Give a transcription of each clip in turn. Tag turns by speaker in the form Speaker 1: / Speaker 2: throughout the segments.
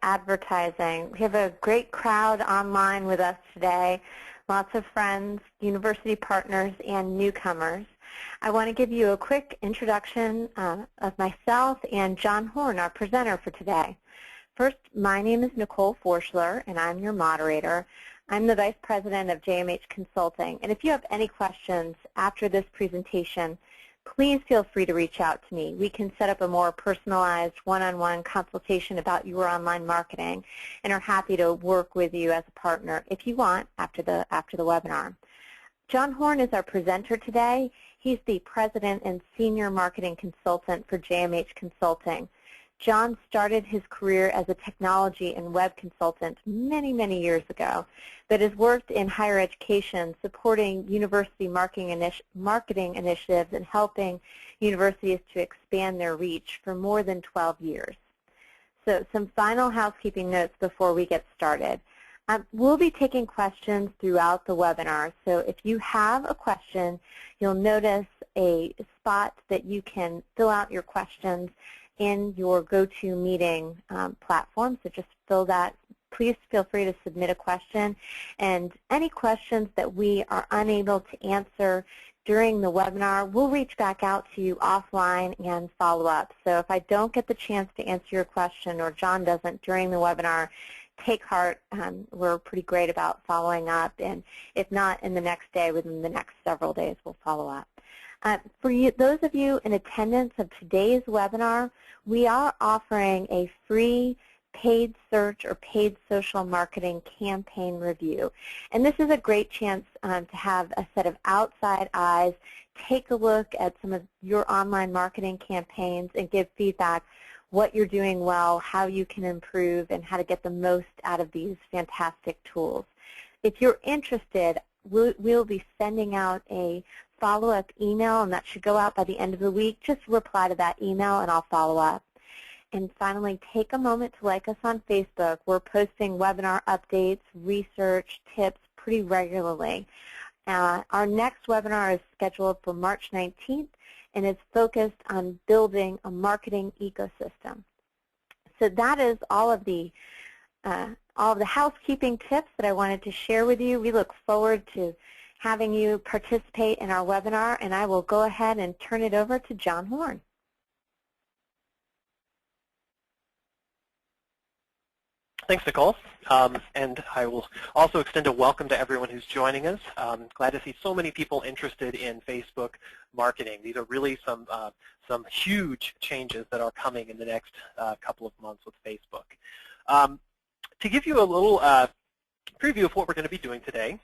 Speaker 1: advertising. We have a great crowd online with us today, lots of friends, university partners, and newcomers. I want to give you a quick introduction of myself and John Horn, our presenter for today. First, my name is Nicole Forschler, and I'm your moderator. I'm the Vice President of JMH Consulting, and if you have any questions after this presentation, please feel free to reach out to me. We can set up a more personalized one-on-one consultation about your online marketing and are happy to work with you as a partner if you want after the webinar. John Horn is our presenter today. He's the President and Senior Marketing Consultant for JMH Consulting. John started his career as a technology and web consultant many, many years ago, but has worked in higher education supporting university marketing initiatives and helping universities to expand their reach for more than 12 years. So some final housekeeping notes before we get started. We'll be taking questions throughout the webinar, so if you have a question, you'll notice a spot that you can fill out your questions in your GoToMeeting platform, so just fill that. Please feel free to submit a question, and any questions that we are unable to answer during the webinar, we'll reach back out to you offline and follow up. So if I don't get the chance to answer your question or John doesn't during the webinar, take heart. We're pretty great about following up, and if not in the next day, within the next several days, we'll follow up. For you, those of you in attendance of today's webinar, we are offering a free paid search or paid social marketing campaign review. And this is a great chance to have a set of outside eyes, take a look at some of your online marketing campaigns and give feedback, what you're doing well, how you can improve, and how to get the most out of these fantastic tools. If you're interested, we'll be sending out a follow-up email, and that should go out by the end of the week. Just reply to that email, and I'll follow up. And finally, take a moment to like us on Facebook. We're posting webinar updates, research, tips pretty regularly. Our next webinar is scheduled for March 19th, and it's focused on building a marketing ecosystem. So that is all of the housekeeping tips that I wanted to share with you. We look forward to having you participate in our webinar, and I will go ahead and turn it over to John Horn.
Speaker 2: Thanks, Nicole. And I will also extend a welcome to everyone who's joining us. Glad to see so many people interested in Facebook marketing. These are really some huge changes that are coming in the next couple of months with Facebook. To give you a little preview of what we're going to be doing today,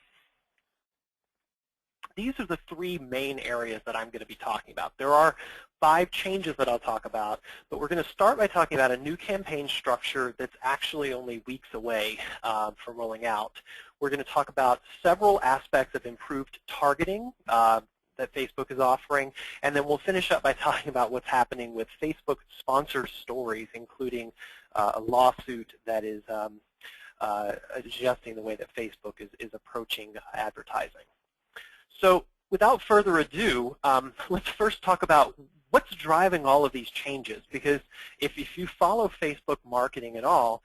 Speaker 2: these are the three main areas that I'm going to be talking about. There are 5 changes that I'll talk about, but we're going to start by talking about a new campaign structure that's actually only weeks away from rolling out. We're going to talk about several aspects of improved targeting that Facebook is offering, and then we'll finish up by talking about what's happening with Facebook sponsored stories, including a lawsuit that is adjusting the way that Facebook is approaching advertising. So without further ado, let's first talk about what's driving all of these changes, because if you follow Facebook marketing at all,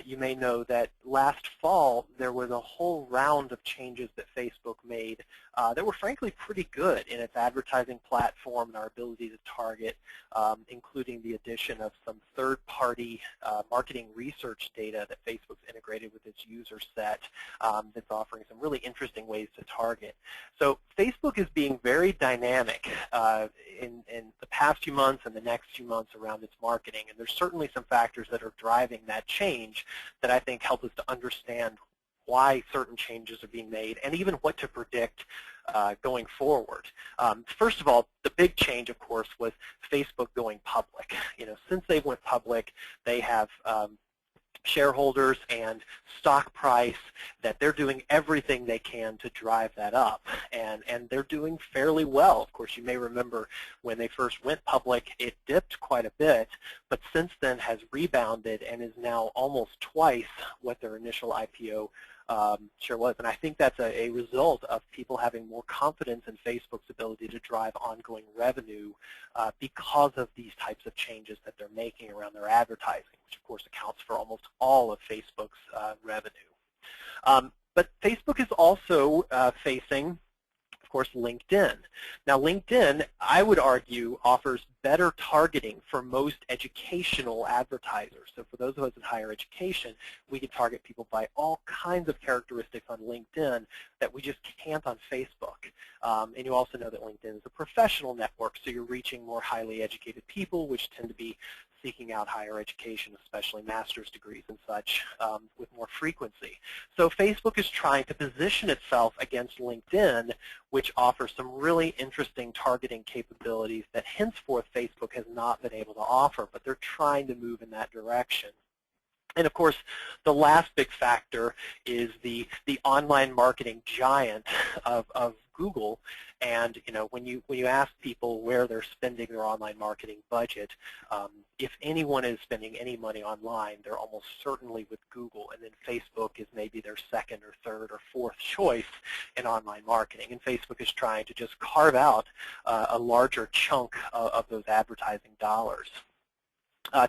Speaker 2: you may know that last fall there was a whole round of changes that Facebook made that were frankly pretty good in its advertising platform and our ability to target, including the addition of some third-party marketing research data that Facebook's integrated with its user set that's offering some really interesting ways to target. So Facebook is being very dynamic in the past few months and the next few months around its marketing, and there's certainly some factors that are driving that change that I think help us to understand why certain changes are being made and even what to predict going forward. First of all, the big change, of course, was Facebook going public. Since they went public, they have shareholders and stock price that they're doing everything they can to drive that up, and they're doing fairly well. Of course, you may remember when they first went public, it dipped quite a bit, but since then has rebounded and is now almost twice what their initial IPO Sure was. And I think that's a result of people having more confidence in Facebook's ability to drive ongoing revenue because of these types of changes that they're making around their advertising, which of course accounts for almost all of Facebook's revenue. But Facebook is also facing, of course, LinkedIn. Now, LinkedIn, I would argue, offers better targeting for most educational advertisers. So for those of us in higher education, we can target people by all kinds of characteristics on LinkedIn that we just can't on Facebook. And you also know that LinkedIn is a professional network, so you're reaching more highly educated people, which tend to be seeking out higher education, especially master's degrees and such, with more frequency. So Facebook is trying to position itself against LinkedIn, which offers some really interesting targeting capabilities that henceforth Facebook has not been able to offer, but they're trying to move in that direction. And of course, the last big factor is the online marketing giant of Google. And when you ask people where they're spending their online marketing budget, if anyone is spending any money online, they're almost certainly with Google, and then Facebook is maybe their second or third or fourth choice in online marketing. And Facebook is trying to just carve out a larger chunk of those advertising dollars.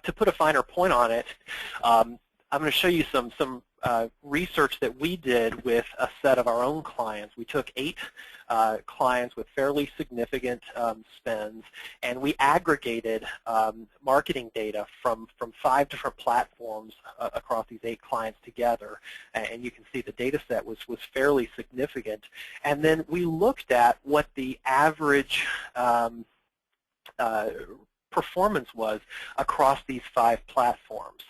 Speaker 2: To put a finer point on it, I'm going to show you some research that we did with a set of our own clients. We took 8 clients with fairly significant spends, and we aggregated marketing data from 5 different platforms across these 8 clients together. And you can see the data set was fairly significant. And then we looked at what the average performance was across these 5 platforms.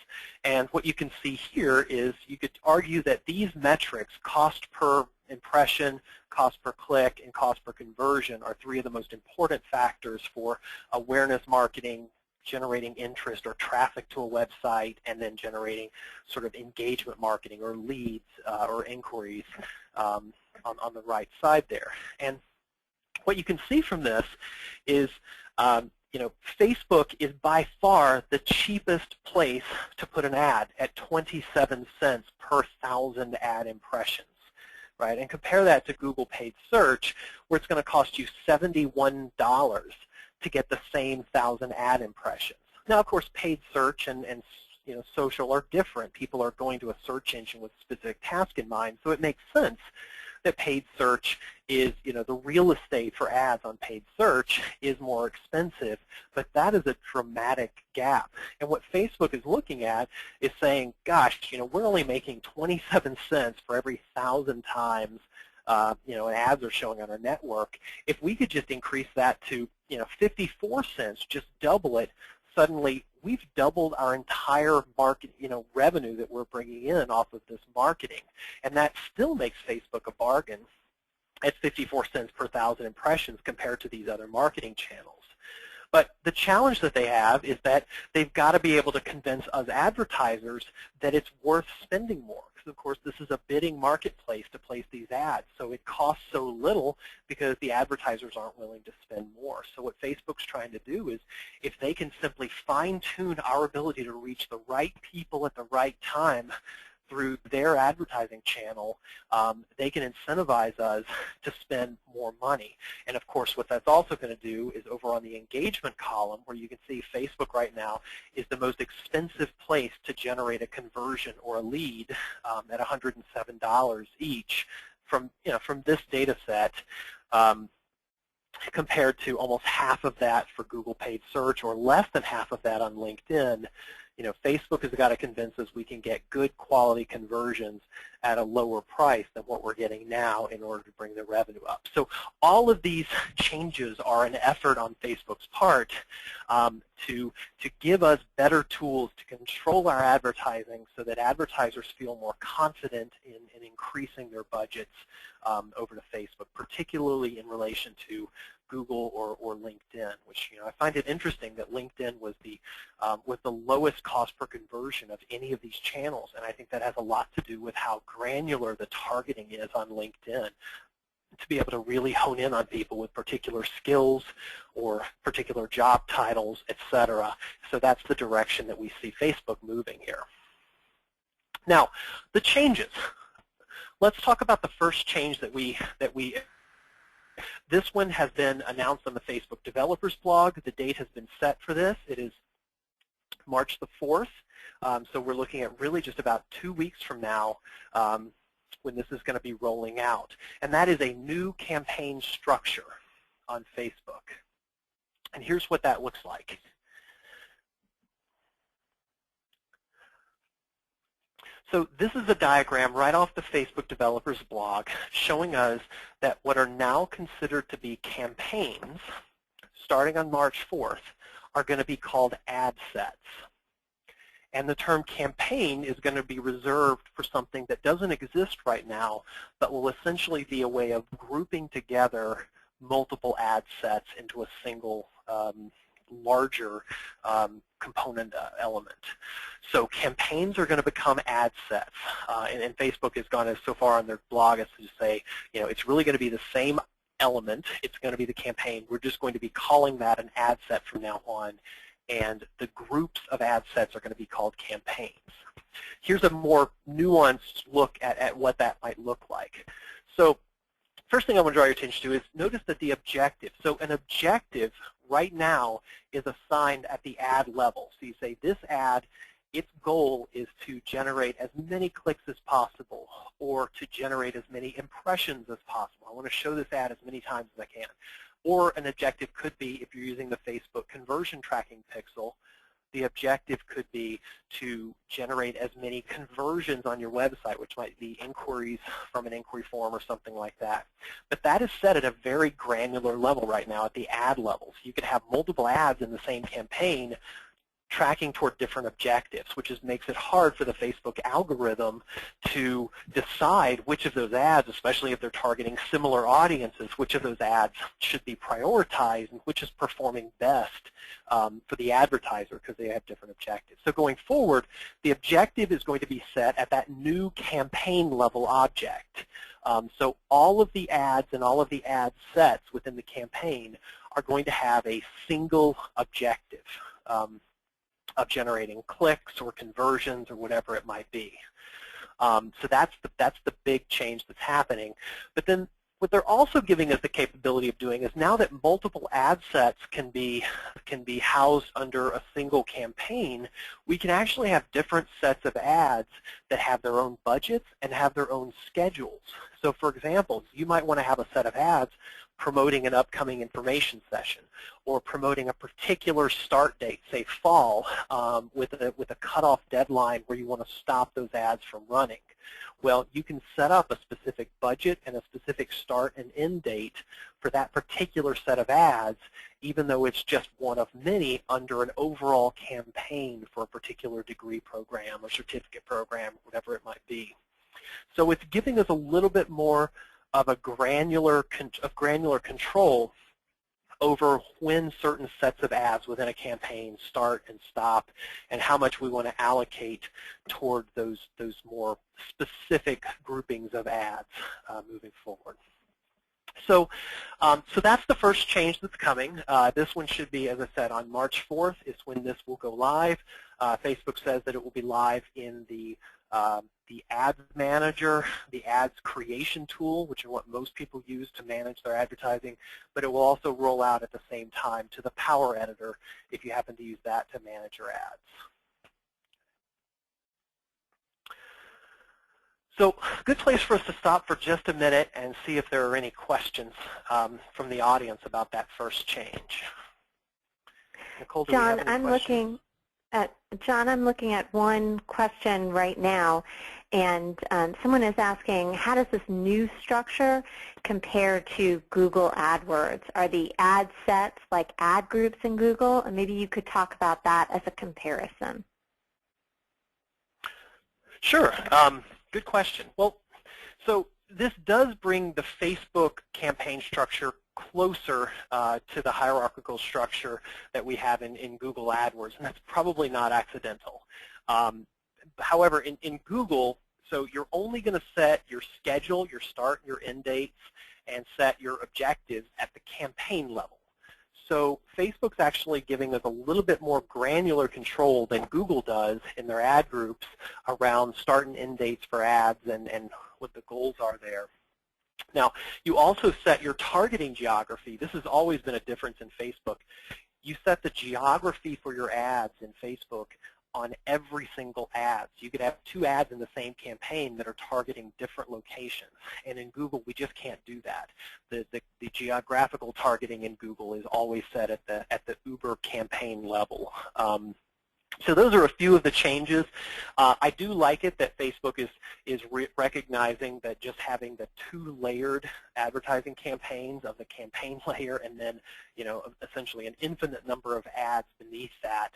Speaker 2: And what you can see here is you could argue that these metrics, cost per impression, cost per click, and cost per conversion, are 3 of the most important factors for awareness marketing, generating interest or traffic to a website, and then generating sort of engagement marketing or leads or inquiries on the right side there. And what you can see from this is Facebook is by far the cheapest place to put an ad at 27 cents per 1,000 ad impressions, right? And compare that to Google paid search, where it's going to cost you $71 to get the same 1,000 ad impressions. Now, of course, paid search and social are different. People are going to a search engine with a specific task in mind, so it makes sense that paid search is, the real estate for ads on paid search is more expensive, but that is a dramatic gap. And what Facebook is looking at is saying, gosh, we're only making 27 cents for every 1,000 times ads are showing on our network. If we could just increase that to 54 cents, just double it, suddenly we've doubled our entire market, revenue that we're bringing in off of this marketing. And that still makes Facebook a bargain at 54 cents per 1,000 impressions compared to these other marketing channels. But the challenge that they have is that they've got to be able to convince us advertisers that it's worth spending more. Because, of course, this is a bidding marketplace to place these ads. So it costs so little because the advertisers aren't willing to spend more. So what Facebook's trying to do is, if they can simply fine-tune our ability to reach the right people at the right time through their advertising channel, they can incentivize us to spend more money. And of course, what that's also going to do is, over on the engagement column, where you can see Facebook right now is the most expensive place to generate a conversion or a lead at $107 each from this data set, compared to almost half of that for Google paid search, or less than half of that on LinkedIn. Facebook has got to convince us we can get good quality conversions at a lower price than what we're getting now in order to bring the revenue up. So all of these changes are an effort on Facebook's part to give us better tools to control our advertising so that advertisers feel more confident in increasing their budgets over to Facebook, particularly in relation to Google or LinkedIn, which I find it interesting that LinkedIn was the lowest cost per conversion of any of these channels, and I think that has a lot to do with how granular the targeting is on LinkedIn, to be able to really hone in on people with particular skills or particular job titles, etc. So that's the direction that we see Facebook moving here. Now, the changes. let's talk about the first change this one has been announced on the Facebook developers blog. The date has been set for this. It is March the 4th. So we're looking at really just about 2 weeks from now when this is going to be rolling out. And that is a new campaign structure on Facebook. And here's what that looks like. So this is a diagram right off the Facebook developers blog showing us that what are now considered to be campaigns, starting on March 4th, are going to be called ad sets. And the term campaign is going to be reserved for something that doesn't exist right now, but will essentially be a way of grouping together multiple ad sets into a single larger component element. So campaigns are going to become ad sets, and Facebook has gone so far on their blog as to say, it's really going to be the same element. It's going to be the campaign. We're just going to be calling that an ad set from now on, and the groups of ad sets are going to be called campaigns. Here's a more nuanced look at what that might look like. So first thing I want to draw your attention to is notice that the objective. So an objective right now is assigned at the ad level. So you say this ad, its goal is to generate as many clicks as possible or to generate as many impressions as possible. I want to show this ad as many times as I can. Or an objective could be, if you're using the Facebook conversion tracking pixel, the objective could be to generate as many conversions on your website, which might be inquiries from an inquiry form or something like that. But that is set at a very granular level right now at the ad level. So you could have multiple ads in the same campaign tracking toward different objectives, which makes it hard for the Facebook algorithm to decide which of those ads, especially if they're targeting similar audiences, which of those ads should be prioritized and which is performing best for the advertiser because they have different objectives. So going forward, the objective is going to be set at that new campaign level object. So all of the ads and all of the ad sets within the campaign are going to have a single objective of generating clicks or conversions or whatever it might be. So that's the big change that's happening. But then what they're also giving us the capability of doing is now that multiple ad sets can be housed under a single campaign, we can actually have different sets of ads that have their own budgets and have their own schedules. So for example, you might want to have a set of ads promoting an upcoming information session or promoting a particular start date, say fall, with a cutoff deadline where you want to stop those ads from running. Well, you can set up a specific budget and a specific start and end date for that particular set of ads, even though it's just one of many under an overall campaign for a particular degree program or certificate program, whatever it might be. So it's giving us a little bit more of a granular control over when certain sets of ads within a campaign start and stop, and how much we want to allocate toward those more specific groupings of ads moving forward. So, so that's the first change that's coming. This one should be, as I said, on March 4th is when this will go live. Facebook says that it will be live in the Ads Manager, the Ads Creation tool, which are what most people use to manage their advertising, but it will also roll out at the same time to the Power Editor if you happen to use that to manage your ads. So a good place for us to stop for just a minute and see if there are any questions from the audience about that first change. Nicole, do we have any questions?
Speaker 1: John, I'm looking at one question right now, and someone is asking, how does this new structure compare to Google AdWords? Are the ad sets like ad groups in Google? And maybe you could talk about that as a comparison.
Speaker 2: Sure. Good question. Well, so this does bring the Facebook campaign structure closer to the hierarchical structure that we have in Google AdWords, and that's probably not accidental. However, in Google, so you're only going to set your schedule, your start, your end dates, and set your objectives at the campaign level. So Facebook's actually giving us a little bit more granular control than Google does in their ad groups around start and end dates for ads and what the goals are there. Now, you also set your targeting geography. This has always been a difference in Facebook. You set the geography for your ads in Facebook on every single ad. So you could have 2 ads in the same campaign that are targeting different locations. And in Google, we just can't do that. The geographical targeting in Google is always set at the Uber campaign level. So those are a few of the changes. I do like it that Facebook is recognizing that just having the 2 layered advertising campaigns of the campaign layer and then, essentially an infinite number of ads beneath that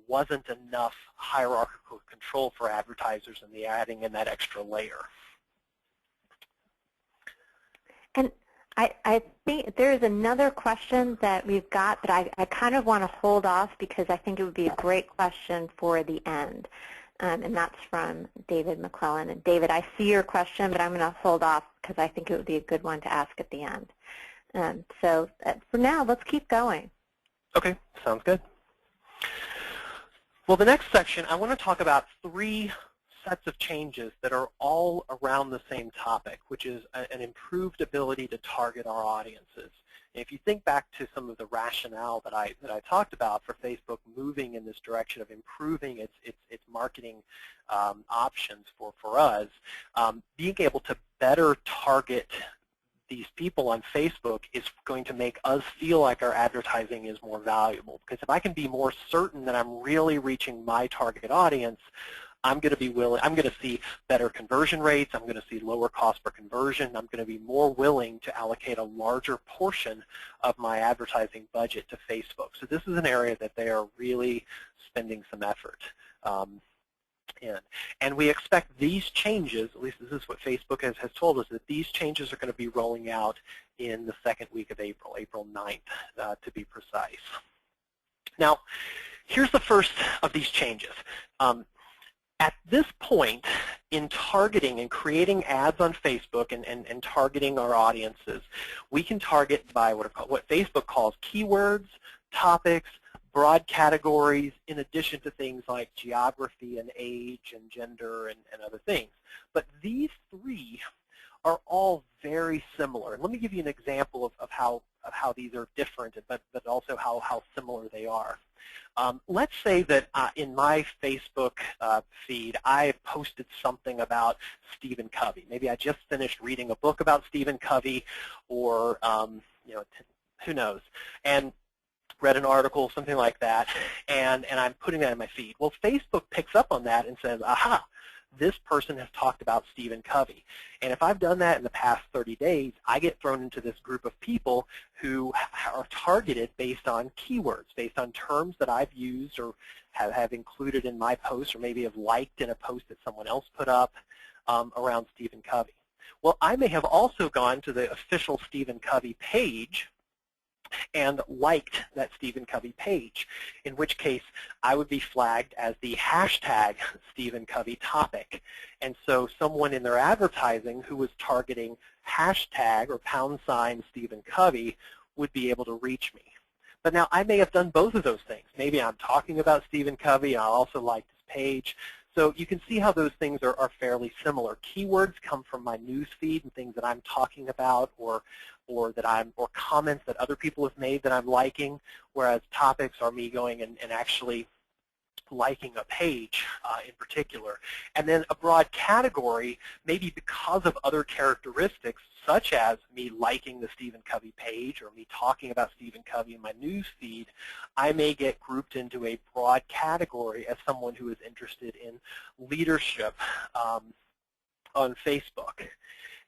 Speaker 2: wasn't enough hierarchical control for advertisers, and the adding in that extra layer.
Speaker 1: And I think there's another question that we've got that I kind of want to hold off because I think it would be a great question for the end. And that's from David McClellan. And David, I see your question, but I'm going to hold off because I think it would be a good one to ask at the end. So for now, let's keep going.
Speaker 2: Okay, sounds good. Well, the next section, I want to talk about 3 sets of changes that are all around the same topic, which is an improved ability to target our audiences. And if you think back to some of the rationale that I talked about for Facebook moving in this direction of improving its marketing options for us, being able to better target these people on Facebook is going to make us feel like our advertising is more valuable. Because if I can be more certain that I'm really reaching my target audience, I'm going to see better conversion rates, I'm going to see lower cost per conversion, I'm going to be more willing to allocate a larger portion of my advertising budget to Facebook. So this is an area that they are really spending some effort in. And we expect these changes, at least this is what Facebook has told us, that these changes are going to be rolling out in the 2nd week of April, April 9th to be precise. Now, here's the first of these changes. At this point in targeting and creating ads on Facebook and targeting our audiences, we can target by what Facebook calls keywords, topics, broad categories, in addition to things like geography and age and gender and other things. But these 3 are all very similar. And let me give you an example of how these are different, but also how similar they are. Let's say that in my Facebook feed, I posted something about Stephen Covey. Maybe I just finished reading a book about Stephen Covey, or who knows, and read an article, something like that, and I'm putting that in my feed. Well, Facebook picks up on that and says, aha, this person has talked about Stephen Covey. And if I've done that in the past 30 days, I get thrown into this group of people who are targeted based on keywords, based on terms that I've used or have included in my post, or maybe have liked in a post that someone else put up around Stephen Covey. Well, I may have also gone to the official Stephen Covey page and liked that Stephen Covey page, in which case I would be flagged as the hashtag Stephen Covey topic. And so someone in their advertising who was targeting hashtag or # Stephen Covey would be able to reach me. But now I may have done both of those things. Maybe I'm talking about Stephen Covey and I also liked his page. So you can see how those things are fairly similar. Keywords come from my news feed and things that I'm talking about, or comments that other people have made that I'm liking, whereas topics are me going and actually liking a page in particular. And then a broad category, maybe because of other characteristics, such as me liking the Stephen Covey page or me talking about Stephen Covey in my news feed, I may get grouped into a broad category as someone who is interested in leadership on Facebook.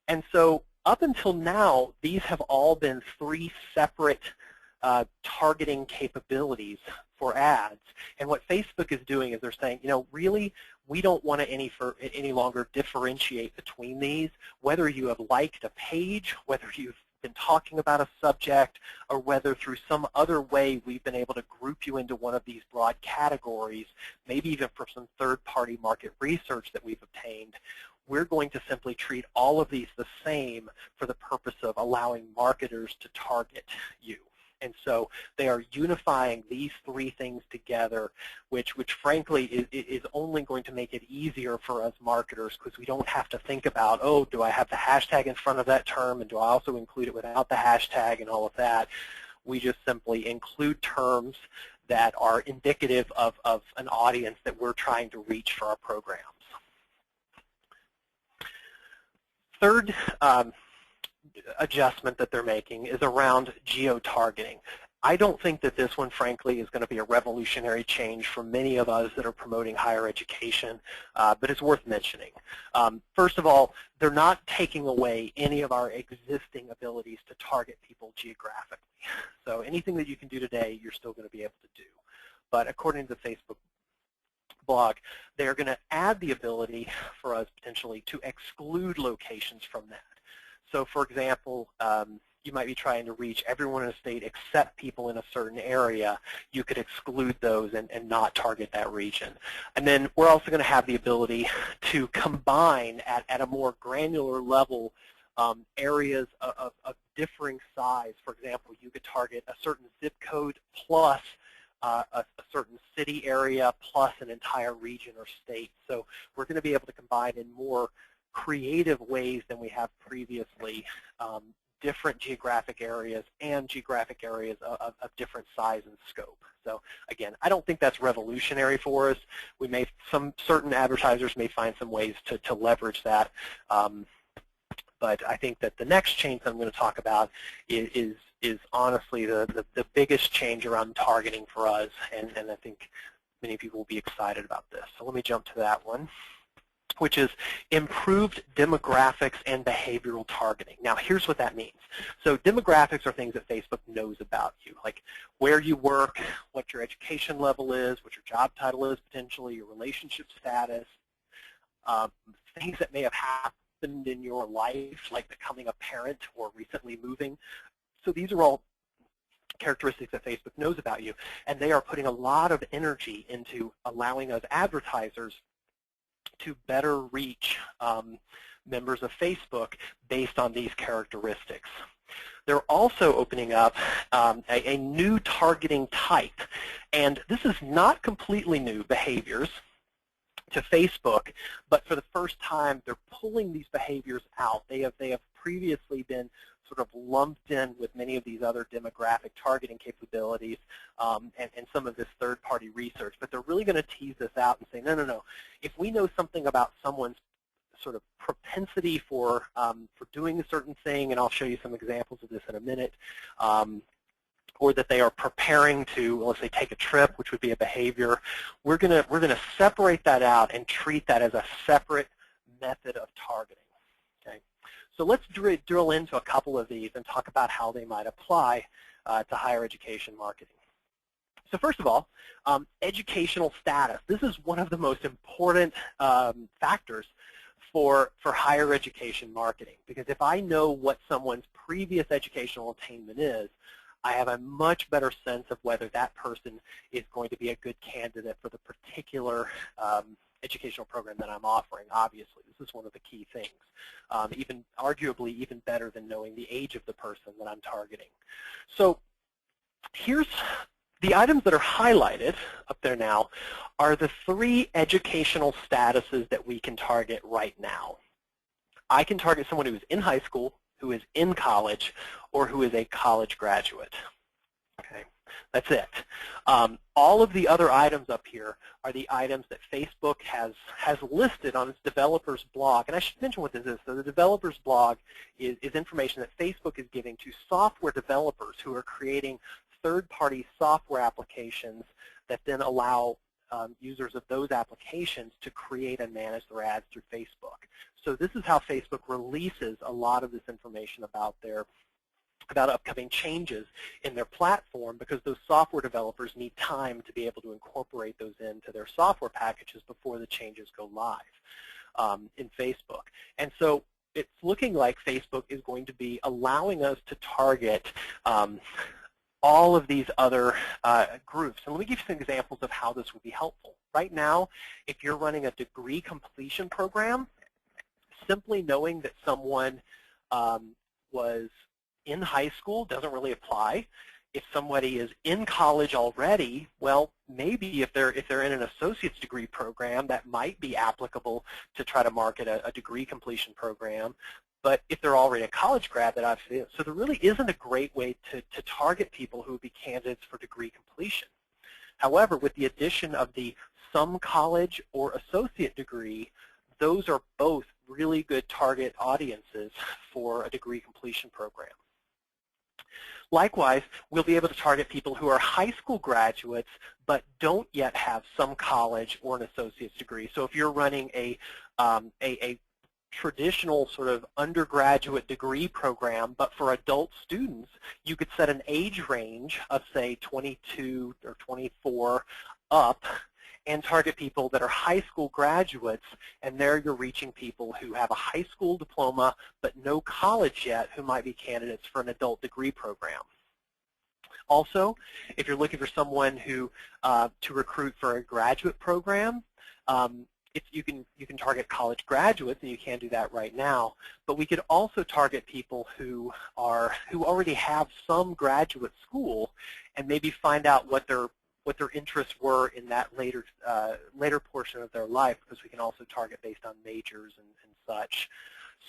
Speaker 2: And so up until now, these have all been 3 separate targeting capabilities for ads. And what Facebook is doing is they're saying, really, we don't want to any longer differentiate between these, whether you have liked a page, whether you've been talking about a subject, or whether through some other way we've been able to group you into one of these broad categories, maybe even for some third-party market research that we've obtained. We're going to simply treat all of these the same for the purpose of allowing marketers to target you. And so they are unifying these three things together, which frankly is only going to make it easier for us marketers, because we don't have to think about, oh, do I have the hashtag in front of that term, and do I also include it without the hashtag and all of that. We just simply include terms that are indicative of an audience that we're trying to reach for our programs. Third adjustment that they're making is around geotargeting. I don't think that this one, frankly, is going to be a revolutionary change for many of us that are promoting higher education, but it's worth mentioning. First of all, they're not taking away any of our existing abilities to target people geographically. So anything that you can do today, you're still going to be able to do. But according to the Facebook blog, they're going to add the ability for us potentially to exclude locations from that. So, for example, you might be trying to reach everyone in a state except people in a certain area. You could exclude those and not target that region. And then we're also going to have the ability to combine at a more granular level areas of differing size. For example, you could target a certain zip code plus a certain city area plus an entire region or state. So we're going to be able to combine in more creative ways than we have previously, different geographic areas and geographic areas of different size and scope. So again, I don't think that's revolutionary for us. We may, certain advertisers may find some ways to leverage that. But I think that the next change that I'm going to talk about is honestly the biggest change around targeting for us, and I think many people will be excited about this. So let me jump to that one, which is improved demographics and behavioral targeting. Now, here's what that means. So demographics are things that Facebook knows about you, like where you work, what your education level is, what your job title is potentially, your relationship status, things that may have happened in your life, like becoming a parent or recently moving. So these are all characteristics that Facebook knows about you, and they are putting a lot of energy into allowing us advertisers to better reach members of Facebook based on these characteristics. They're also opening up a new targeting type, and this is not completely new behaviors to Facebook, but for the first time they're pulling these behaviors out. They have previously been sort of lumped in with many of these other demographic targeting capabilities and some of this third-party research. But they're really going to tease this out and say, no. If we know something about someone's sort of propensity for doing a certain thing, and I'll show you some examples of this in a minute, or that they are preparing to, let's say, take a trip, which would be a behavior, we're gonna separate that out and treat that as a separate method of targeting. Okay. So let's drill into a couple of these and talk about how they might apply to higher education marketing. So first of all, educational status. This is one of the most important factors for higher education marketing, because if I know what someone's previous educational attainment is, I have a much better sense of whether that person is going to be a good candidate for the particular educational program that I'm offering. Obviously, this is one of the key things, arguably even better than knowing the age of the person that I'm targeting. So here's the items that are highlighted up there now are the 3 educational statuses that we can target right now. I can target someone who is in high school, who is in college, or who is a college graduate. Okay, that's it. All of the other items up here are the items that Facebook has listed on its developers blog. And I should mention what this is. So the developers blog is information that Facebook is giving to software developers who are creating third-party software applications that then allow users of those applications to create and manage their ads through Facebook. So this is how Facebook releases a lot of this information about upcoming changes in their platform, because those software developers need time to be able to incorporate those into their software packages before the changes go live in Facebook. And so it's looking like Facebook is going to be allowing us to target all of these other groups. And let me give you some examples of how this would be helpful. Right now, if you're running a degree completion program, simply knowing that someone was in high school doesn't really apply. If somebody is in college already, well, maybe if they're in an associate's degree program, that might be applicable to try to market a degree completion program. But if they're already a college grad, that obviously is. So there really isn't a great way to target people who would be candidates for degree completion. However, with the addition of the some college or associate degree, those are both really good target audiences for a degree completion program. Likewise, we'll be able to target people who are high school graduates but don't yet have some college or an associate's degree. So if you're running a traditional sort of undergraduate degree program, but for adult students, you could set an age range of, say, 22 or 24 up and target people that are high school graduates, and there you're reaching people who have a high school diploma but no college yet, who might be candidates for an adult degree program. Also, if you're looking for someone who to recruit for a graduate program, you can target college graduates, and you can do that right now. But we could also target people who already have some graduate school, and maybe find out what their interests were in that later portion of their life, because we can also target based on majors and such.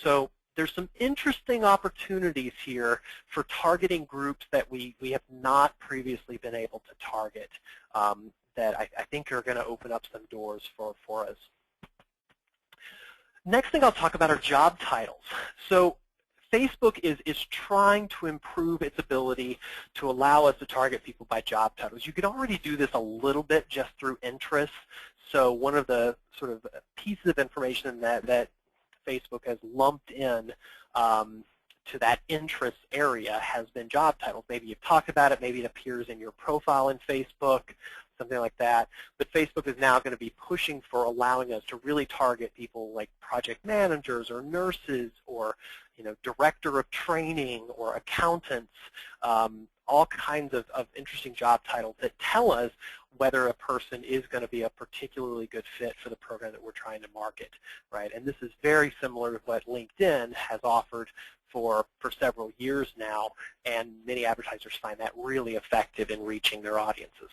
Speaker 2: So there's some interesting opportunities here for targeting groups that we have not previously been able to target, that I think are going to open up some doors for us. Next thing I'll talk about are job titles. So Facebook is trying to improve its ability to allow us to target people by job titles. You can already do this a little bit just through interests. So one of the sort of pieces of information that Facebook has lumped in to that interest area has been job titles. Maybe you've talked about it, maybe it appears in your profile in Facebook, something like that. But Facebook is now going to be pushing for allowing us to really target people like project managers or nurses or director of training or accountants, all kinds of interesting job titles that tell us whether a person is going to be a particularly good fit for the program that we're trying to market, right? And this is very similar to what LinkedIn has offered for several years now, and many advertisers find that really effective in reaching their audiences.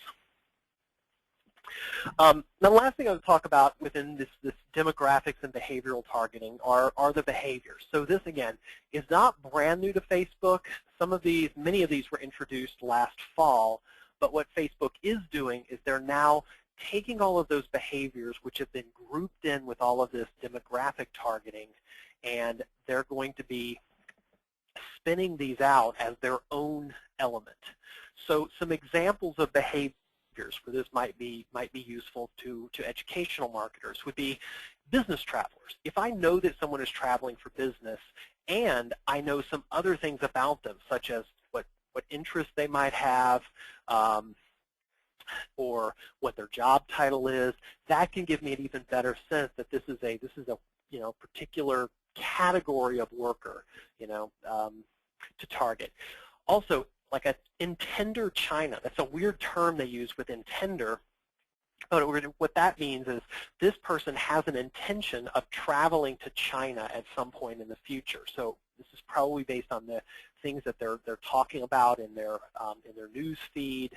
Speaker 2: The last thing I would talk about within this demographics and behavioral targeting are the behaviors. So this, again, is not brand new to Facebook. Many of these were introduced last fall, but what Facebook is doing is they're now taking all of those behaviors which have been grouped in with all of this demographic targeting, and they're going to be spinning these out as their own element. So some examples of behaviors where this might be useful to educational marketers would be business travelers. If I know that someone is traveling for business and I know some other things about them, such as what interests they might have, or what their job title is, that can give me an even better sense that this is a particular category of worker, to target. Also, like a intender China. That's a weird term they use with intender. But what that means is this person has an intention of traveling to China at some point in the future. So this is probably based on the things that they're talking about in their news feed,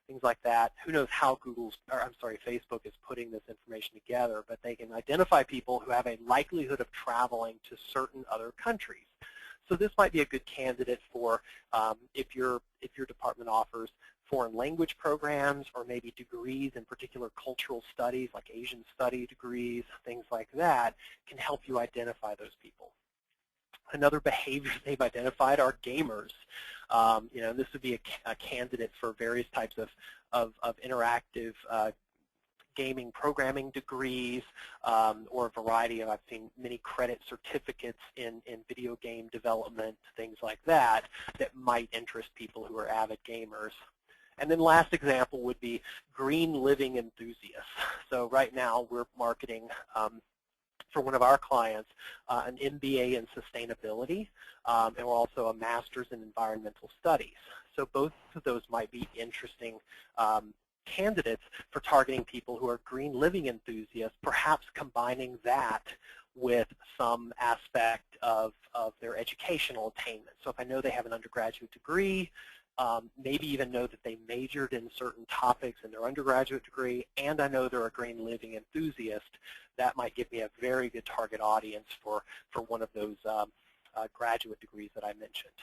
Speaker 2: things like that. Who knows how Facebook is putting this information together, but they can identify people who have a likelihood of traveling to certain other countries. So this might be a good candidate for if your department offers foreign language programs or maybe degrees in particular cultural studies like Asian study degrees, things like that, can help you identify those people. Another behavior they've identified are gamers. This would be a candidate for various types of interactive gaming programming degrees, or a variety of, I've seen many credit certificates in video game development, things like that, that might interest people who are avid gamers. And then last example would be green living enthusiasts. So right now we're marketing for one of our clients an MBA in sustainability, and we're also a master's in environmental studies. So both of those might be interesting candidates for targeting people who are green living enthusiasts, perhaps combining that with some aspect of their educational attainment. So if I know they have an undergraduate degree, maybe even know that they majored in certain topics in their undergraduate degree, and I know they're a green living enthusiast, that might give me a very good target audience for one of those graduate degrees that I mentioned.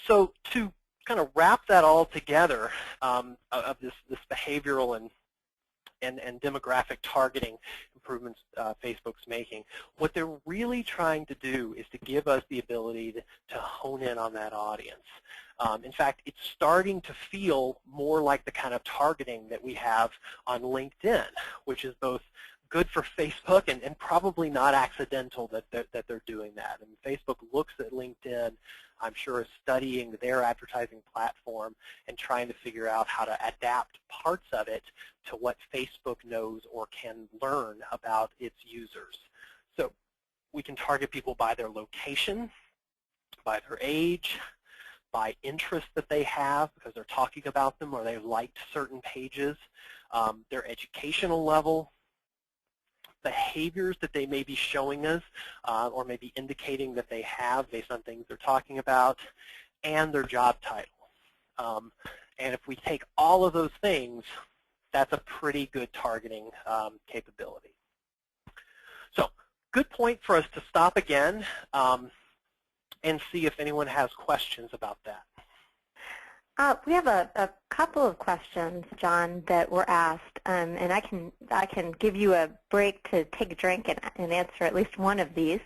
Speaker 2: So to kind of wrap that all together of this behavioral and demographic targeting improvements Facebook's making, what they're really trying to do is to give us the ability to hone in on that audience. In fact, it's starting to feel more like the kind of targeting that we have on LinkedIn, which is both good for Facebook and probably not accidental that they're doing that. And Facebook looks at LinkedIn, I'm sure, is studying their advertising platform and trying to figure out how to adapt parts of it to what Facebook knows or can learn about its users. So we can target people by their location, by their age, by interest that they have because they're talking about them or they've liked certain pages, their educational level, behaviors that they may be showing us or maybe indicating that they have based on things they're talking about, and their job title. And if we take all of those things, that's a pretty good targeting capability. So good point for us to stop again and see if anyone has questions about that.
Speaker 1: We have a couple of questions, John, that were asked, and I can give you a break to take a drink and answer at least one of these.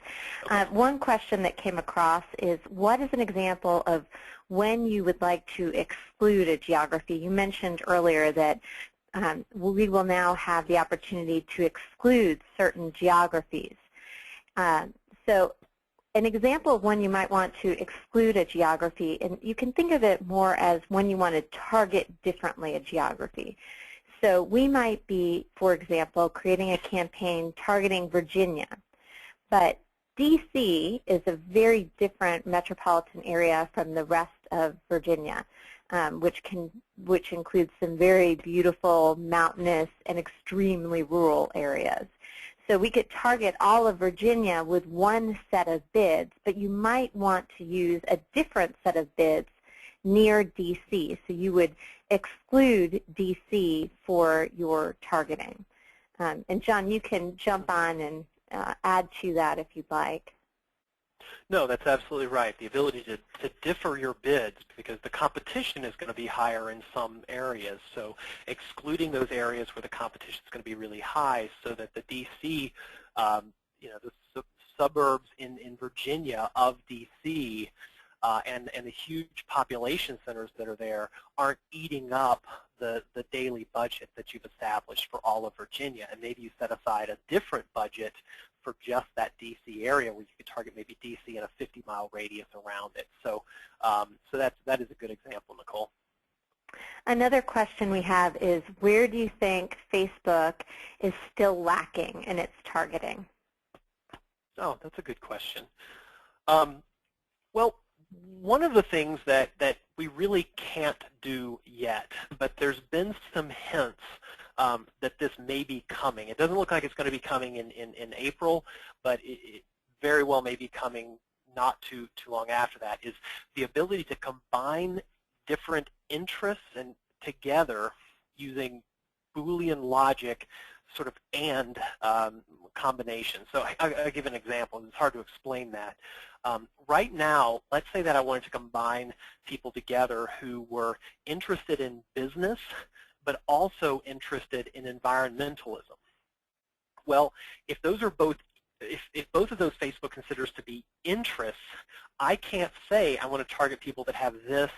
Speaker 1: One question that came across is, what is an example of when you would like to exclude a geography? You mentioned earlier that we will now have the opportunity to exclude certain geographies. So an example of when you might want to exclude a geography, and you can think of it more as when you want to target differently a geography. So we might be, for example, creating a campaign targeting Virginia, but DC is a very different metropolitan area from the rest of Virginia, which includes some very beautiful, mountainous, and extremely rural areas. So we could target all of Virginia with one set of bids, but you might want to use a different set of bids near DC. So you would exclude DC for your targeting. And John, you can jump on and add to that if you'd like.
Speaker 2: No, that's absolutely right. The ability to differ your bids because the competition is going to be higher in some areas. So excluding those areas where the competition is going to be really high so that the DC, the suburbs in Virginia of DC and the huge population centers that are there aren't eating up the daily budget that you've established for all of Virginia. And maybe you set aside a different budget for just that DC area where you could target maybe DC in a 50-mile radius around it. So, that is a good example, Nicole.
Speaker 1: Another question we have is, where do you think Facebook is still lacking in its targeting?
Speaker 2: Oh, that's a good question. Well, one of the things that we really can't do yet, but there's been some hints that this may be coming. It doesn't look like it's going to be coming in April, but it very well may be coming not too long after that, is the ability to combine different interests and together using Boolean logic sort of and combination. So I'll give an example. It's hard to explain that. Right now, let's say that I wanted to combine people together who were interested in business but also interested in environmentalism. Well, if those are both, if both of those Facebook considers to be interests, I can't say I want to target people that have this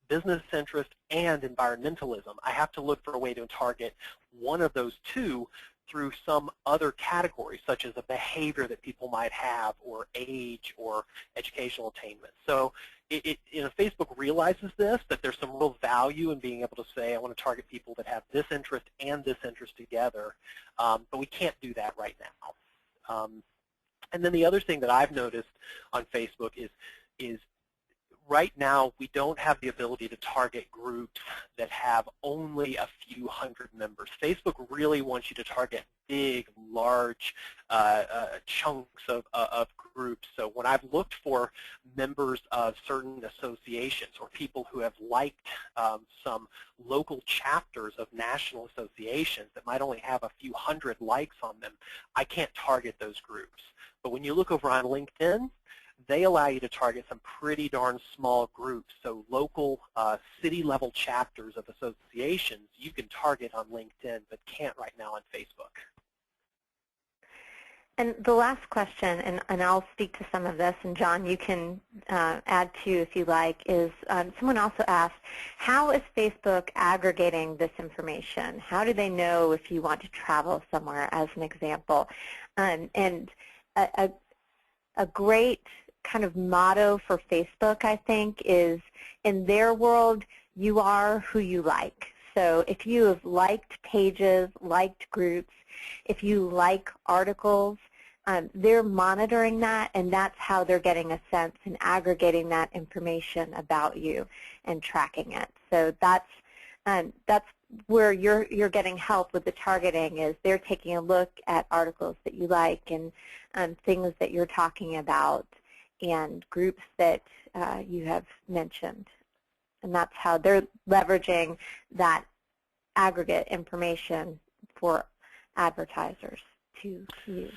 Speaker 2: business interest and environmentalism. I have to look for a way to target one of those two through some other category, such as a behavior that people might have, or age, or educational attainment. So Facebook realizes this, that there's some real value in being able to say, I want to target people that have this interest and this interest together, but we can't do that right now. And then the other thing that I've noticed on Facebook is right now, we don't have the ability to target groups that have only a few hundred members. Facebook really wants you to target big, large chunks of groups. So when I've looked for members of certain associations or people who have liked some local chapters of national associations that might only have a few hundred likes on them, I can't target those groups. But when you look over on LinkedIn, they allow you to target some pretty darn small groups. So local city-level chapters of associations you can target on LinkedIn, but can't right now on Facebook.
Speaker 1: And the last question, and I'll speak to some of this, and John, you can add to if you like, is someone also asked, how is Facebook aggregating this information? How do they know if you want to travel somewhere, as an example? And a great kind of motto for Facebook, I think, is in their world, you are who you like. So if you have liked pages, liked groups, if you like articles, they're monitoring that, and that's how they're getting a sense and aggregating that information about you and tracking it. So that's where you're getting help with the targeting, is they're taking a look at articles that you like and things that you're talking about and groups that you have mentioned. And that's how they're leveraging that aggregate information for advertisers to use.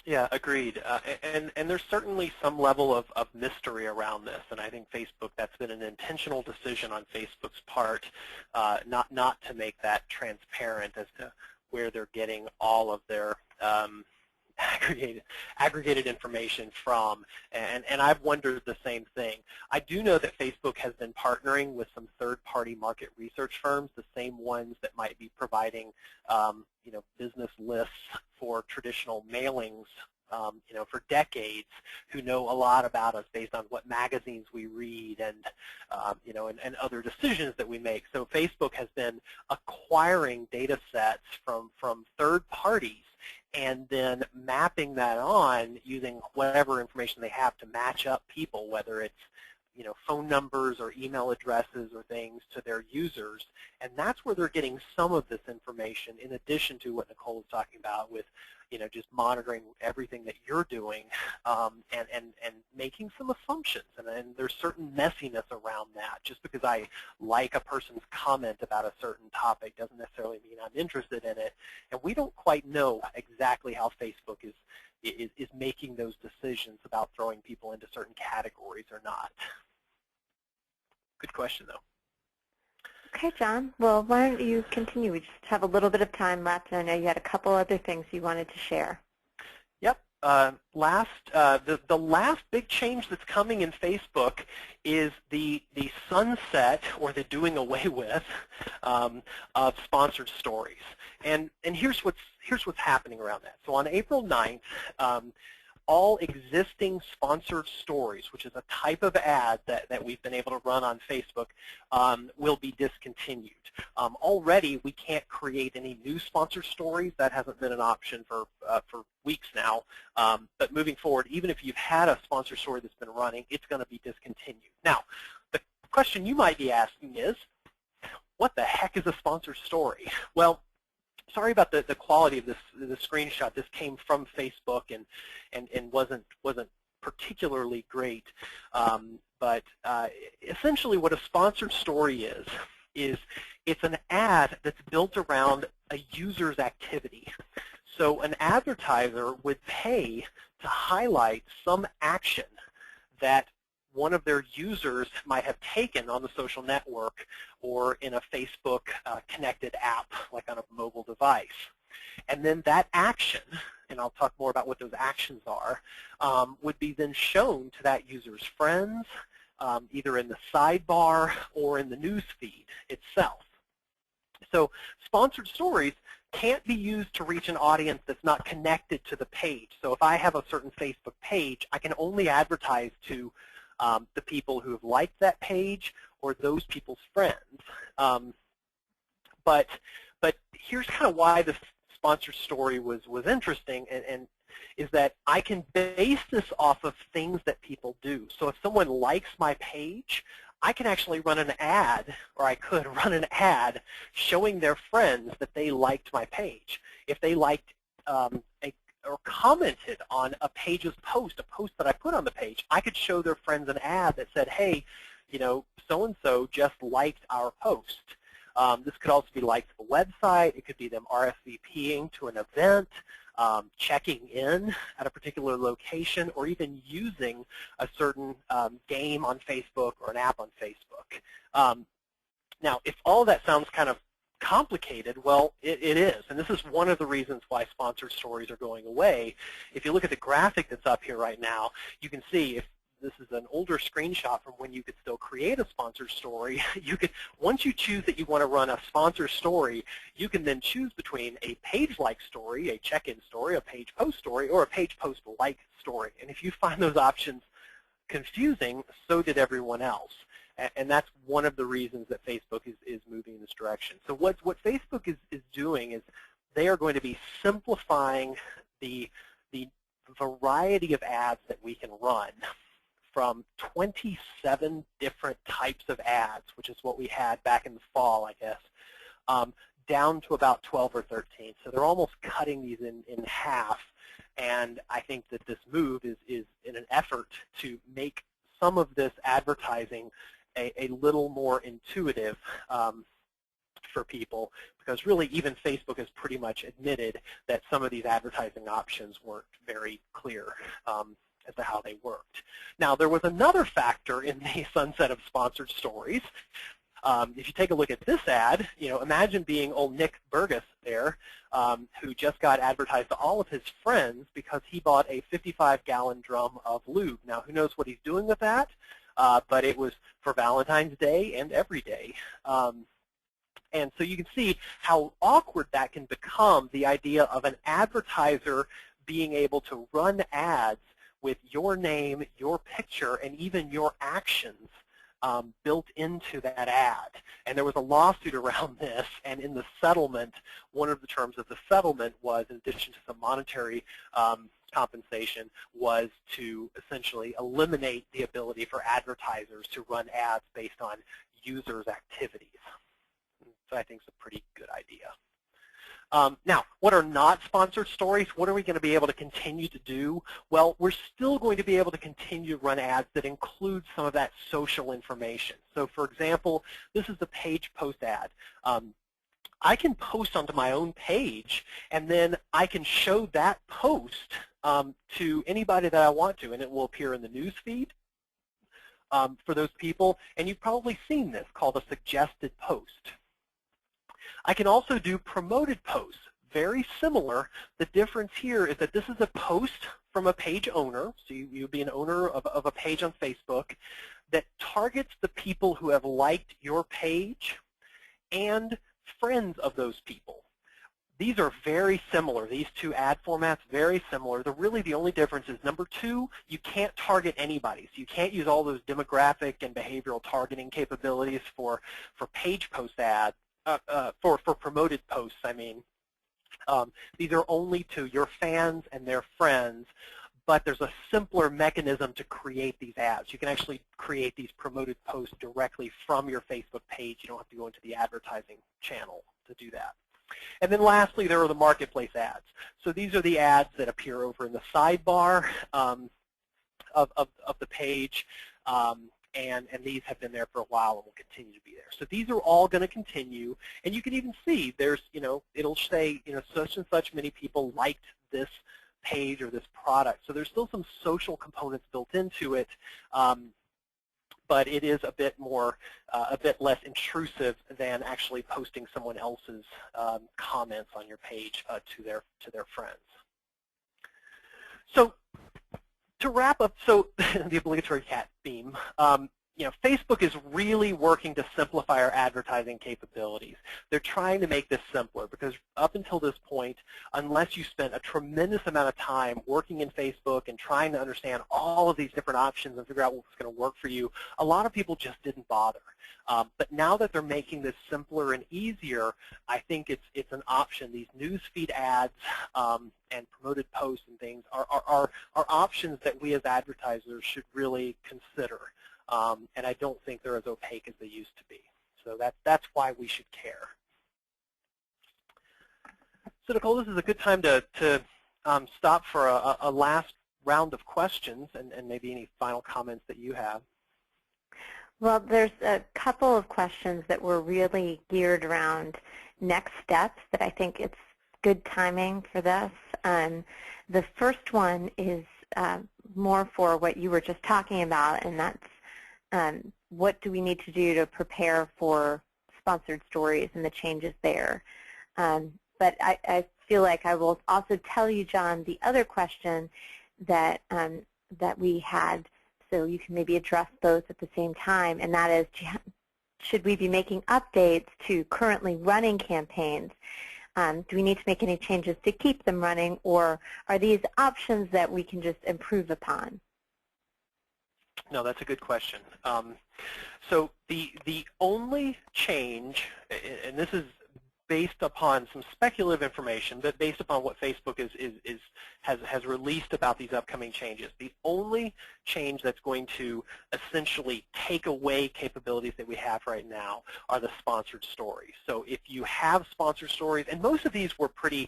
Speaker 2: Yeah, agreed. And there's certainly some level of mystery around this, and I think Facebook, that's been an intentional decision on Facebook's part, not to make that transparent as to where they're getting all of their aggregated information from, and I've wondered the same thing. I do know that Facebook has been partnering with some third-party market research firms, the same ones that might be providing business lists for traditional mailings for decades, who know a lot about us based on what magazines we read and and other decisions that we make. So Facebook has been acquiring data sets from third parties and then mapping that on using whatever information they have to match up people, whether it's phone numbers or email addresses or things, to their users. And that's where they're getting some of this information, in addition to what Nicole was talking about with just monitoring everything that you're doing and making some assumptions. And there's certain messiness around that. Just because I like a person's comment about a certain topic doesn't necessarily mean I'm interested in it. And we don't quite know exactly how Facebook is making those decisions about throwing people into certain categories or not. Good question, though.
Speaker 1: Okay, John. Well, why don't you continue? We just have a little bit of time left, and I know you had a couple other things you wanted to share.
Speaker 2: Yep. The last big change that's coming in Facebook is the sunset, or the doing away with, of sponsored stories. And here's what's happening around that. So on April 9th, all existing sponsored stories, which is a type of ad that we've been able to run on Facebook, will be discontinued. Already, we can't create any new sponsored stories. That hasn't been an option for weeks now. But moving forward, even if you've had a sponsored story that's been running, it's going to be discontinued. Now, the question you might be asking is, what the heck is a sponsored story? Well, sorry about the quality of the screenshot. This came from Facebook and wasn't particularly great. But essentially what a sponsored story is it's an ad that's built around a user's activity. So an advertiser would pay to highlight some action that one of their users might have taken on the social network or in a Facebook connected app, like on a mobile device. And then that action, and I'll talk more about what those actions are, would be then shown to that user's friends, either in the sidebar or in the news feed itself. So sponsored stories can't be used to reach an audience that's not connected to the page. So if I have a certain Facebook page, I can only advertise to the people who have liked that page or those people's friends. But here's kind of why the sponsored story was interesting, and is that I can base this off of things that people do. So if someone likes my page, I can actually run an ad, or I could run an ad showing their friends that they liked my page. If they liked or commented on a page's post, a post that I put on the page, I could show their friends an ad that said, hey, you know, so-and-so just liked our post. This could also be liked to the website. It could be them RSVPing to an event, checking in at a particular location, or even using a certain game on Facebook or an app on Facebook. Now, if all of that sounds kind of complicated, well, it is. And this is one of the reasons why sponsored stories are going away. If you look at the graphic that's up here right now, you can see if this is an older screenshot from when you could still create a sponsored story. You could, once you choose that you want to run a sponsored story, you can then choose between a page-like story, a check-in story, a page post story, or a page post-like story. And if you find those options confusing, so did everyone else. And that's one of the reasons that Facebook is moving in this direction. So what Facebook is doing is they are going to be simplifying the variety of ads that we can run from 27 different types of ads, which is what we had back in the fall, I guess, down to about 12 or 13. So they're almost cutting these in half. And I think that this move is in an effort to make some of this advertising a little more intuitive for people, because really even Facebook has pretty much admitted that some of these advertising options weren't very clear as to how they worked. Now, there was another factor in the sunset of sponsored stories. If you take a look at this ad, you know, imagine being old Nick Burgess there, who just got advertised to all of his friends because he bought a 55-gallon drum of lube. Now, who knows what he's doing with that? But it was for Valentine's Day and every day. And so you can see how awkward that can become, the idea of an advertiser being able to run ads with your name, your picture, and even your actions built into that ad. And there was a lawsuit around this, and in the settlement, one of the terms of the settlement was, in addition to some monetary compensation, was to essentially eliminate the ability for advertisers to run ads based on users' activities. So I think it's a pretty good idea. Now, what are not sponsored stories? What are we going to be able to continue to do? Well, we're still going to be able to continue to run ads that include some of that social information. So, for example, this is the page post ad. I can post onto my own page, and then I can show that post to anybody that I want to, and it will appear in the news feed for those people. And you've probably seen this, called a suggested post. I can also do promoted posts, very similar. The difference here is that this is a post from a page owner, so you would be an owner of a page on Facebook, that targets the people who have liked your page and friends of those people. These are very similar. These two ad formats, very similar. Really the only difference is, number two, you can't target anybody. So you can't use all those demographic and behavioral targeting capabilities for page post ads, for promoted posts, I mean. These are only to your fans and their friends, but there's a simpler mechanism to create these ads. You can actually create these promoted posts directly from your Facebook page. You don't have to go into the advertising channel to do that. And then lastly, there are the marketplace ads. So these are the ads that appear over in the sidebar of the page. And these have been there for a while and will continue to be there. So these are all going to continue, and you can even see there's, you know, it'll say, you know, such and such many people liked this page or this product. So there's still some social components built into it, but it is a bit more, a bit less intrusive than actually posting someone else's comments on your page to their friends. So to wrap up, so the obligatory cat theme, Facebook is really working to simplify our advertising capabilities. They're trying to make this simpler because up until this point, unless you spent a tremendous amount of time working in Facebook and trying to understand all of these different options and figure out what's going to work for you, a lot of people just didn't bother. But now that they're making this simpler and easier, I think it's an option. These newsfeed ads and promoted posts and things are options that we as advertisers should really consider. And I don't think they're as opaque as they used to be. So that's why we should care. So Nicole, this is a good time to stop for a last round of questions and maybe any final comments that you have.
Speaker 1: Well, there's a couple of questions that were really geared around next steps that I think it's good timing for this. The first one is more for what you were just talking about, and that's what do we need to do to prepare for sponsored stories and the changes there. But I feel like I will also tell you, John, the other question that, that we had, so you can maybe address those at the same time, and that is, should we be making updates to currently running campaigns? Do we need to make any changes to keep them running, or are these options that we can just improve upon?
Speaker 2: No, that's a good question. So the only change, and this is based upon some speculative information, but based upon what Facebook has released about these upcoming changes. The only change that's going to essentially take away capabilities that we have right now are the sponsored stories. So if you have sponsored stories, and most of these were pretty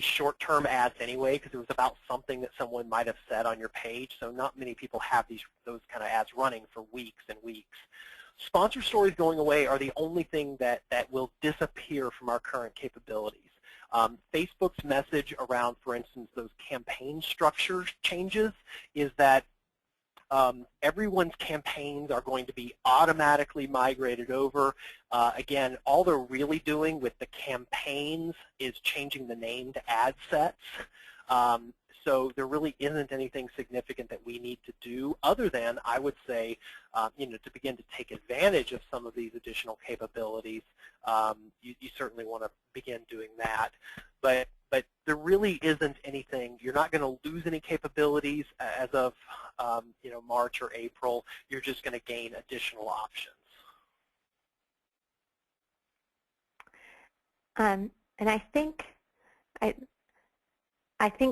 Speaker 2: short-term ads anyway, because it was about something that someone might have said on your page. So not many people have those kind of ads running for weeks and weeks. Sponsor stories going away are the only thing that will disappear from our current capabilities. Facebook's message around, for instance, those campaign structure changes is that everyone's campaigns are going to be automatically migrated over. Again, all they're really doing with the campaigns is changing the name to ad sets. So there really isn't anything significant that we need to do other than, I would say, to begin to take advantage of some of these additional capabilities. You certainly want to begin doing that. But there really isn't anything. You're not going to lose any capabilities as of March or April. You're just going to gain additional options.
Speaker 1: And I think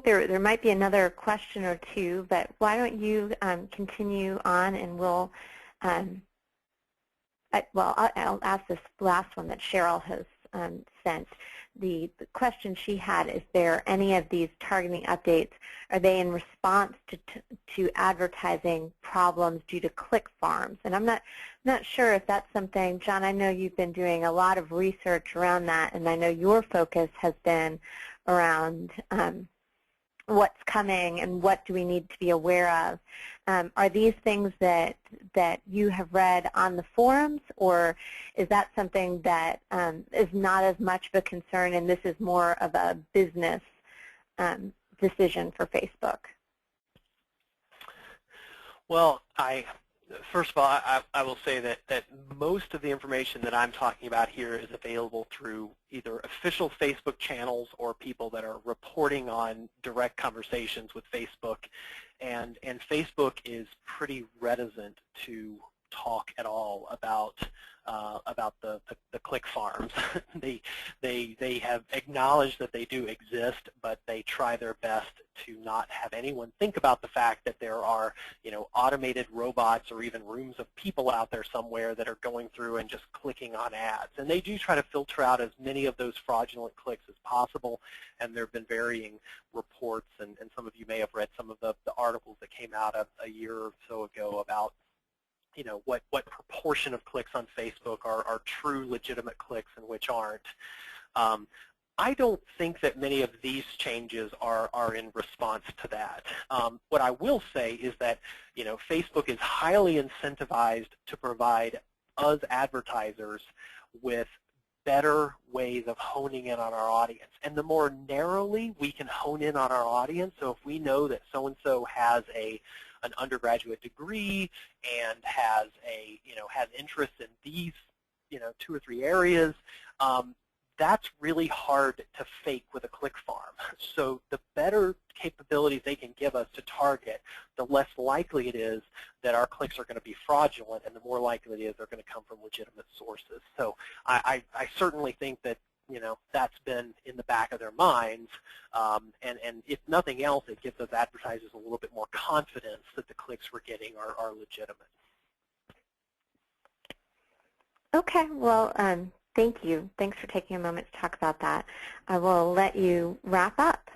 Speaker 1: there might be another question or two, but why don't you continue on, and we'll, I'll ask this last one that Cheryl has sent. The question she had, is there any of these targeting updates, are they in response to advertising problems due to click farms? And I'm not sure if that's something, John, I know you've been doing a lot of research around that, and I know your focus has been around what's coming and what do we need to be aware of. Are these things that you have read on the forums, or is that something that is not as much of a concern and this is more of a business decision for Facebook?
Speaker 2: Well, first of all, I will say that most of the information that I'm talking about here is available through either official Facebook channels or people that are reporting on direct conversations with Facebook. And Facebook is pretty reticent to talk at all about the click farms. they have acknowledged that they do exist, but they try their best to not have anyone think about the fact that there are automated robots or even rooms of people out there somewhere that are going through and just clicking on ads. And they do try to filter out as many of those fraudulent clicks as possible, and there have been varying reports, and some of you may have read some of the articles that came out a year or so ago about what proportion of clicks on Facebook are true legitimate clicks and which aren't. I don't think that many of these changes are in response to that. What I will say is that Facebook is highly incentivized to provide us advertisers with better ways of honing in on our audience. And the more narrowly we can hone in on our audience, so if we know that so-and-so has an undergraduate degree and has has interest in these 2 or 3 areas, that's really hard to fake with a click farm. So the better capabilities they can give us to target, the less likely it is that our clicks are going to be fraudulent, and the more likely it is they're going to come from legitimate sources. So I certainly think that that's been in the back of their minds, and if nothing else, it gives us advertisers a little bit more confidence that the clicks we're getting are legitimate.
Speaker 1: Okay, well, thank you. Thanks for taking a moment to talk about that. I will let you wrap up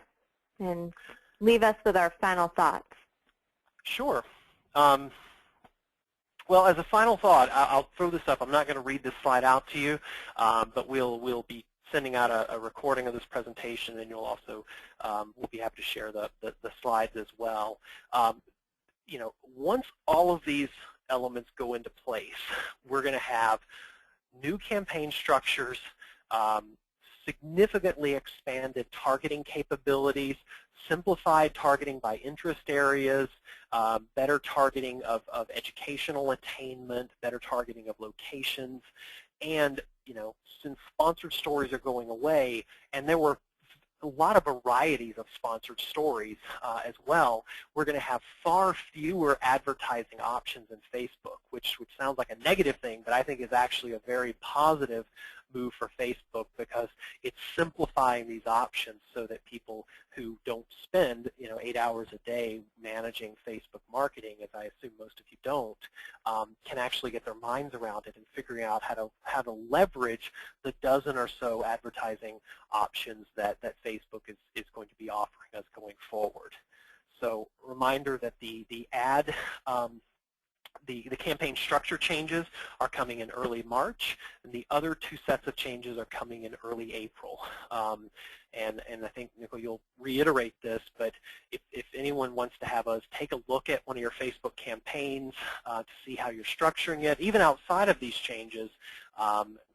Speaker 1: and leave us with our final thoughts. Sure.
Speaker 2: Well, as a final thought, I'll throw this up. I'm not going to read this slide out to you, but we'll be sending out a recording of this presentation, and you'll also we'll be happy to share the slides as well. Once all of these elements go into place, we're going to have new campaign structures, significantly expanded targeting capabilities, simplified targeting by interest areas, better targeting of educational attainment, better targeting of locations, and since sponsored stories are going away, and there were a lot of varieties of sponsored stories as well, we're going to have far fewer advertising options in Facebook, which sounds like a negative thing, but I think is actually a very positive move for Facebook, because it's simplifying these options so that people who don't spend 8 hours a day managing Facebook marketing, as I assume most of you don't, can actually get their minds around it and figuring out how to leverage the dozen or so advertising options that Facebook is going to be offering us going forward. So reminder that the campaign structure changes are coming in early March, and the other 2 sets of changes are coming in early April. And I think, Nicole, you'll reiterate this, but if anyone wants to have us take a look at one of your Facebook campaigns to see how you're structuring it, even outside of these changes,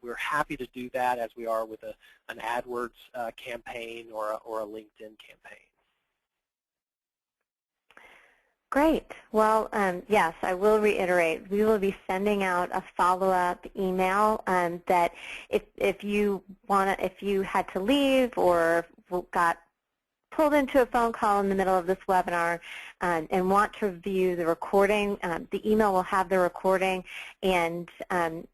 Speaker 2: we're happy to do that, as we are with an AdWords campaign or a LinkedIn campaign.
Speaker 1: Great. Well, yes, I will reiterate. We will be sending out a follow-up email that if you had to leave or got pulled into a phone call in the middle of this webinar and want to view the recording, the email will have the recording, and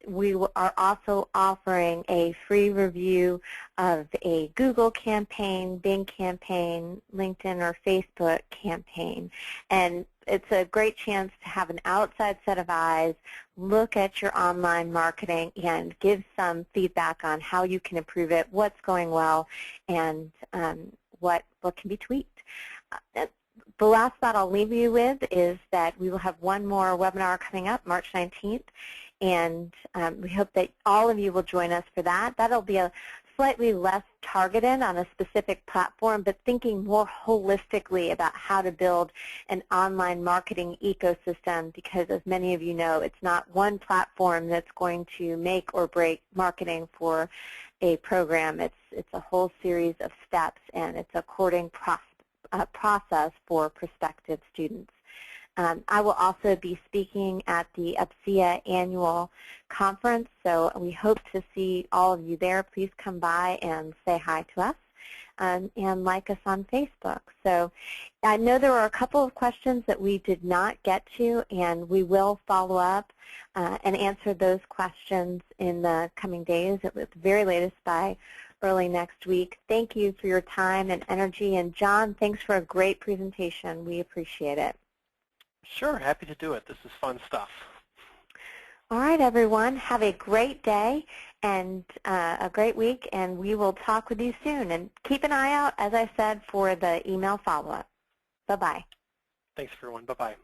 Speaker 1: we are also offering a free review of a Google campaign, Bing campaign, LinkedIn or Facebook campaign. And it's a great chance to have an outside set of eyes, look at your online marketing, and give some feedback on how you can improve it, what's going well, and what can be tweaked. The last thought I'll leave you with is that we will have one more webinar coming up, March 19th, and we hope that all of you will join us for that. That'll be a slightly less targeted on a specific platform, but thinking more holistically about how to build an online marketing ecosystem, because as many of you know, it's not one platform that's going to make or break marketing for a program. It's a whole series of steps, and it's a courting process for prospective students. I will also be speaking at the UPSEA annual conference, so we hope to see all of you there. Please come by and say hi to us and like us on Facebook. So I know there were a couple of questions that we did not get to, and we will follow up and answer those questions in the coming days, at the very latest by early next week. Thank you for your time and energy. And John, thanks for a great presentation. We appreciate it.
Speaker 2: Sure, happy to do it. This is fun stuff.
Speaker 1: All right, everyone. Have a great day and a great week, and we will talk with you soon. And keep an eye out, as I said, for the email follow-up. Bye-bye.
Speaker 2: Thanks, everyone. Bye-bye.